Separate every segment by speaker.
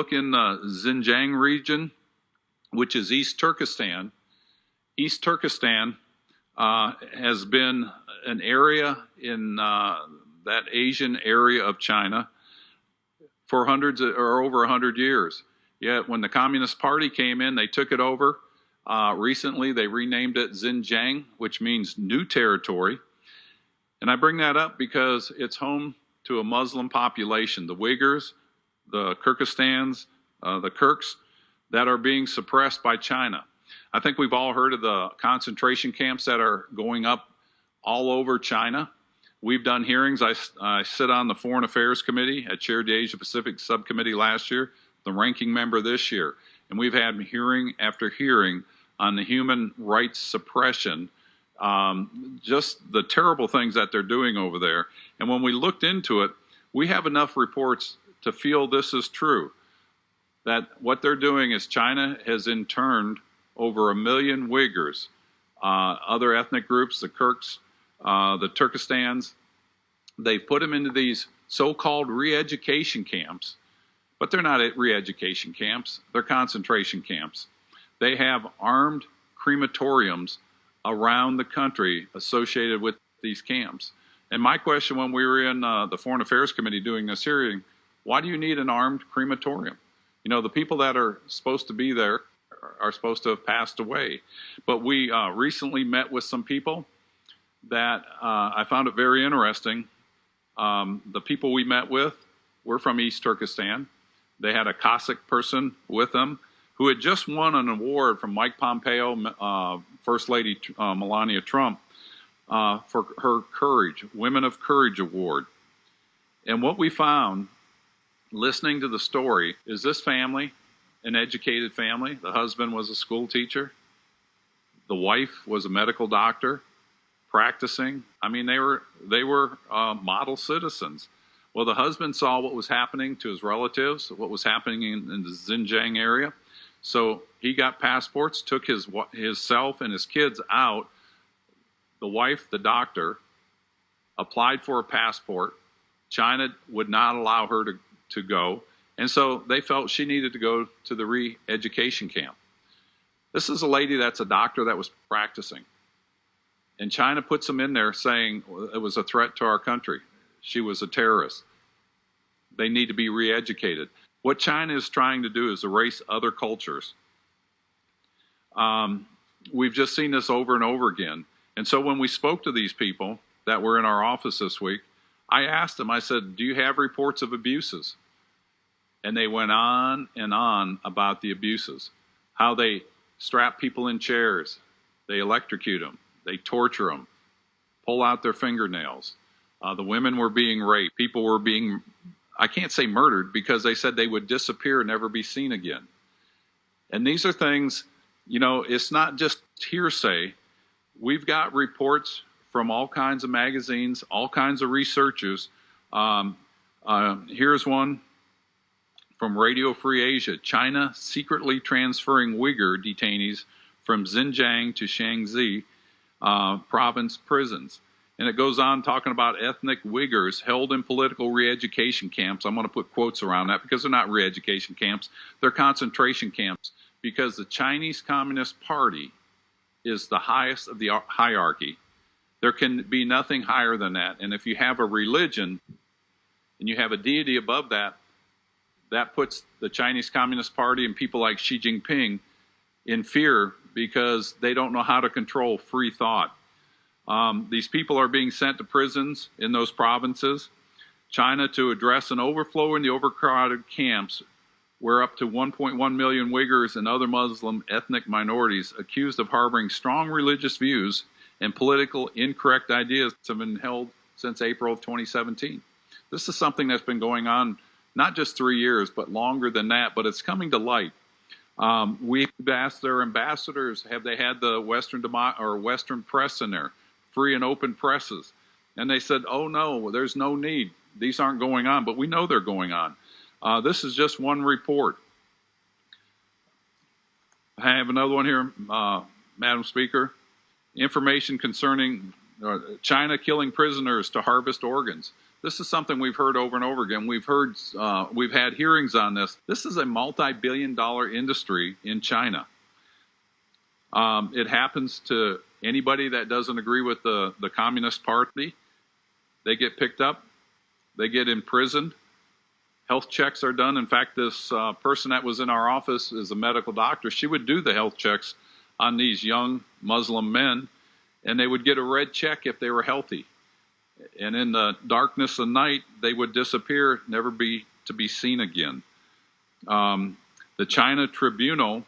Speaker 1: look in the Xinjiang region, which is East Turkestan, East Turkestan has been an area in that Asian area of China for hundreds or over 100 years. Yet when the Communist Party came in, they took it over. Recently, they renamed it Xinjiang, which means new territory. And I bring that up because it's home to a Muslim population, the Uyghurs, the Kyrgyzstans, the Kirks, that are being suppressed by China. I think we've all heard of the concentration camps that are going up all over China. We've done hearings. I sit on the Foreign Affairs Committee. I chaired the Asia Pacific Subcommittee last year, the ranking member this year. And we've had hearing after hearing on the human rights suppression, just the terrible things that they're doing over there. And when we looked into it, we have enough reports to feel this is true, that what they're doing is China has interned over 1 million Uyghurs, other ethnic groups, the Kirks, the Turkestans. They've put them into these so-called re-education camps, but they're not re-education camps, they're concentration camps. They have armed crematoriums around the country associated with these camps. And my question when we were in the Foreign Affairs Committee doing this hearing, why do you need an armed crematorium? You know, the people that are supposed to be there are supposed to have passed away. But we recently met with some people that I found it very interesting. The people we met with were from East Turkestan. They had a Cossack person with them who had just won an award from Mike Pompeo, First Lady Melania Trump, for her Courage, Women of Courage Award. And what we found, listening to the story, is this family, an educated family. The husband was a school teacher. The wife was a medical doctor, practicing. I mean, they were model citizens. Well, the husband saw what was happening to his relatives, what was happening in the Xinjiang area. So he got passports, took himself and his kids out. The wife, the doctor, applied for a passport. China would not allow her to go. And so they felt she needed to go to the re-education camp. This is a lady that's a doctor that was practicing. And China puts them in there saying it was a threat to our country. She was a terrorist. They need to be re-educated. What China is trying to do is erase other cultures. We've just seen this over and over again. And so when we spoke to these people that were in our office this week, I asked them, I said, do you have reports of abuses? And they went on and on about the abuses, how they strap people in chairs, they electrocute them, they torture them, pull out their fingernails. The women were being raped. People were being, I can't say murdered, because they said they would disappear and never be seen again. And these are things, you know, it's not just hearsay. We've got reports from all kinds of magazines, all kinds of researchers. Here's one from Radio Free Asia. China secretly transferring Uyghur detainees from Xinjiang to Shaanxi province prisons. And it goes on talking about ethnic Uyghurs held in political re-education camps. I'm going to put quotes around that because they're not re-education camps. They're concentration camps, because the Chinese Communist Party is the highest of the hierarchy. There can be nothing higher than that. And if you have a religion and you have a deity above that, that puts the Chinese Communist Party and people like Xi Jinping in fear, because they don't know how to control free thought. These people are being sent to prisons in those provinces. China, to address an overflow in the overcrowded camps, where up to 1.1 million Uyghurs and other Muslim ethnic minorities accused of harboring strong religious views and political incorrect ideas have been held since April of 2017. This is something that's been going on not just 3 years, but longer than that, but it's coming to light. We've asked their ambassadors, have they had the Western press in there, free and open presses? And they said, oh no, there's no need. These aren't going on, but we know they're going on. This is just one report. I have another one here, Madam Speaker. Information concerning China killing prisoners to harvest organs. This is something we've heard over and over again. We've had hearings on this. This is a multi-billion-dollar industry in China. It happens to anybody that doesn't agree with the Communist Party. They get picked up. They get imprisoned. Health checks are done. In fact, this person that was in our office is a medical doctor. She would do the health checks on these young Muslim men, and they would get a red check if they were healthy. And in the darkness of night, they would disappear, never be to be seen again. The China Tribunal,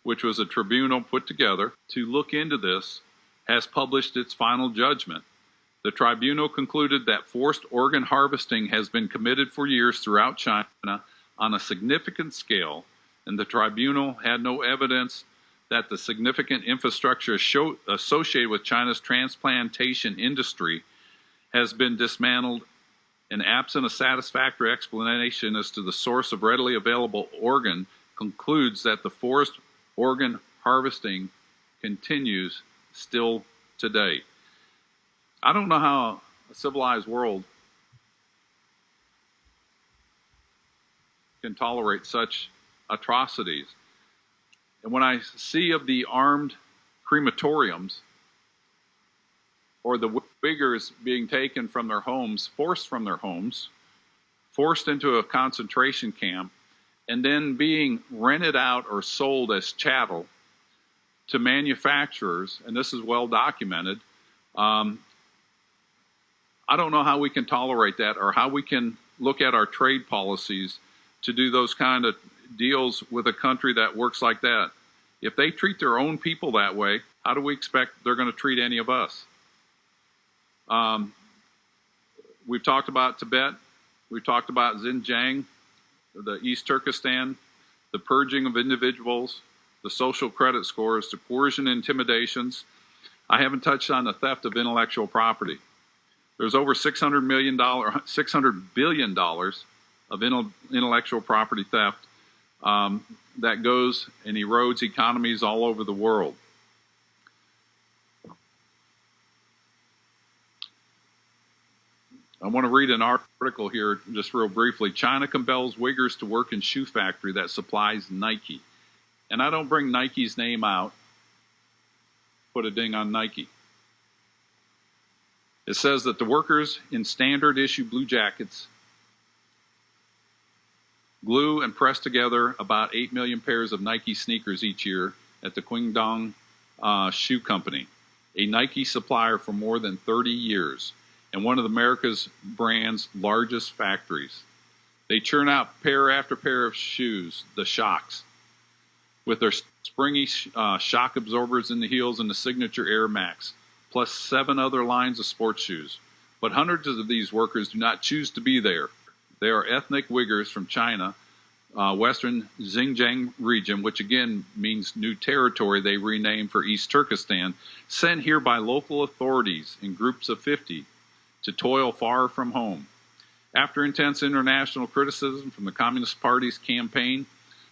Speaker 1: which was a tribunal put together to look into this, has published its final judgment. The tribunal concluded that forced organ harvesting has been committed for years throughout China on a significant scale, and the tribunal had no evidence that the significant infrastructure associated with China's transplantation industry has been dismantled, and absent a satisfactory explanation as to the source of readily available organ, concludes that the forced organ harvesting continues still today. I don't know how a civilized world can tolerate such atrocities. And when I see of the armed crematoriums, or the Uyghurs being taken from their homes, forced from their homes, forced into a concentration camp, and then being rented out or sold as chattel to manufacturers, and this is well documented, I don't know how we can tolerate that, or how we can look at our trade policies to do those kind of deals with a country that works like that. If they treat their own people that way, how do we expect they're going to treat any of us? We've talked about Tibet. We've talked about Xinjiang, the East Turkistan, the purging of individuals, the social credit scores, the coercion intimidations. I haven't touched on the theft of intellectual property. There's over $600 billion of intellectual property theft that goes and erodes economies all over the world. I want to read an article here just real briefly. China compels Uyghurs to work in shoe factory that supplies Nike. And I don't bring Nike's name out, put a ding on Nike. It says that the workers in standard issue blue jackets glue and press together about 8 million pairs of Nike sneakers each year at the Qingdong Shoe Company, a Nike supplier for more than 30 years. And one of America's brand's largest factories. They churn out pair after pair of shoes, the Shocks, with their springy shock absorbers in the heels and the signature Air Max, plus 7 other lines of sports shoes. But hundreds of these workers do not choose to be there. They are ethnic Uyghurs from China, western Xinjiang region, which again means new territory they renamed for East Turkestan, sent here by local authorities in groups of 50 to toil far from home. After intense international criticism from the Communist Party's campaign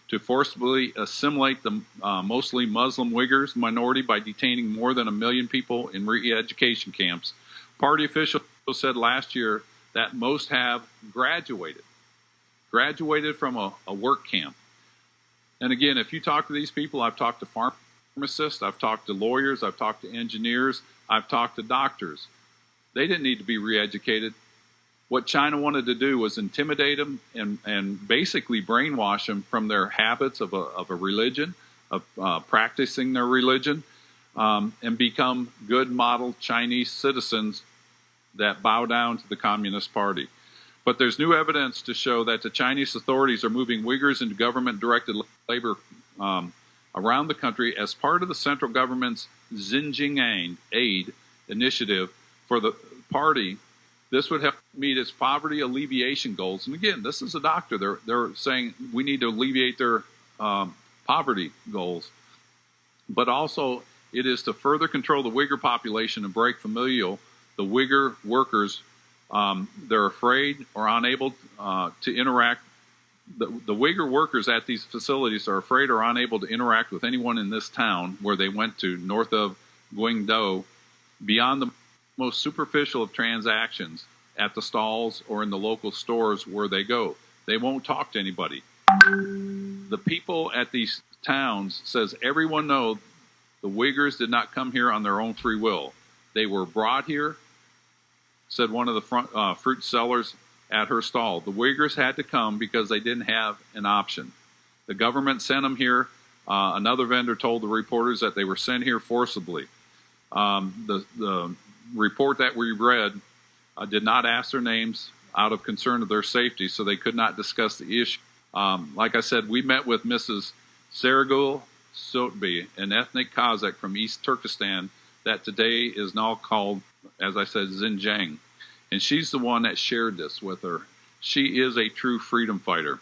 Speaker 1: to forcibly assimilate the mostly Muslim Uyghurs minority by detaining more than 1 million people in re-education camps, party officials said last year that most have graduated from a work camp. And again, if you talk to these people, I've talked to pharmacists, I've talked to lawyers, I've talked to engineers, I've talked to doctors. They didn't need to be re-educated. What China wanted to do was intimidate them and basically brainwash them from their habits of a religion, of practicing their religion, and become good model Chinese citizens that bow down to the Communist Party. But there's new evidence to show that the Chinese authorities are moving Uyghurs into government-directed labor around the country as part of the central government's Xinjiang Aid initiative for the party. This would help meet its poverty alleviation goals. And again, this is a doctor. They're saying we need to alleviate their poverty goals. But also, it is to further control the Uyghur population and break familial. The Uyghur workers, they're afraid or unable to interact. The Uyghur workers at these facilities are afraid or unable to interact with anyone in this town where they went to, north of Guangdong, beyond the most superficial of transactions at the stalls or in the local stores where they go. They won't talk to anybody. The people at these towns says everyone knows the Uyghurs did not come here on their own free will. They were brought here, said one of the fruit sellers at her stall. The Uyghurs had to come because they didn't have an option. The government sent them here. Another vendor told the reporters that they were sent here forcibly. The report that we read did not ask their names out of concern of their safety, so they could not discuss the issue. Like I said, we met with Mrs. Sergul Sotbi, an ethnic Kazakh from East Turkestan that today is now called, as I said, Xinjiang. And she's the one that shared this with her. She is a true freedom fighter.